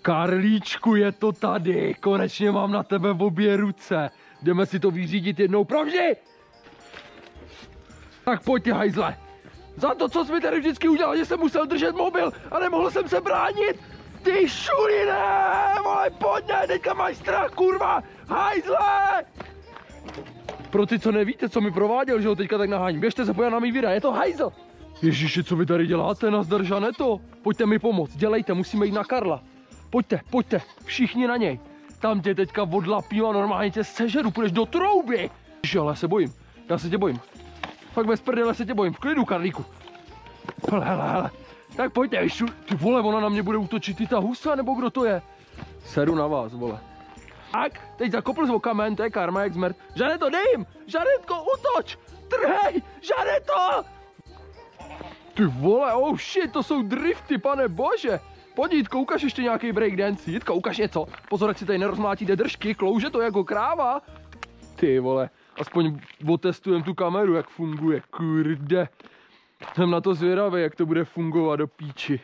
Karlíčku, je to tady, konečně mám na tebe v obě ruce. Jdeme si to vyřídit jednou provždy. Tak pojď, ty hajzle. Za to, co jsi mi tady vždycky udělal, že jsem musel držet mobil a nemohl jsem se bránit. Ty šuliné, vole, pojď, ne, teďka máš strach, kurva, hajzle. Pro ty, co nevíte, co mi prováděl, že ho teďka tak naháním, běžte se podívat na mý videa, je to hajzl. Ježiši, co vy tady děláte, nazdar, Žaneto? Pojďte mi pomoct, dělejte, musíme jít na Karla. Pojďte, pojďte, všichni na něj. Tam tě teďka odlapí a normálně tě sežeru, půjdeš do trouby. Ježiši, ale já se bojím, Fakt bez prdele se tě bojím, v klidu, Karlíku. Hele. Tak pojďte, vyšu. Ty vole, ona na mě bude útočit, ty ta husa, nebo kdo to je? Seru na vás, vole. Tak, teď zakopl z kamen, to je karma, jak zmrt. Žaneto, dej jim! Žanetko, útoč! Trhej! Žaneto! Ty vole, oh shit, to jsou drifty, pane bože! Pojď, Jitko, ukaž ještě nějaký breakdance. Jitka, ukaž něco. Pozor, jak si tady nerozmlátíte držky, klouže to jako kráva. Ty vole, aspoň otestujem tu kameru, jak funguje, kurde. Jsem na to zvědavý, jak to bude fungovat do píči.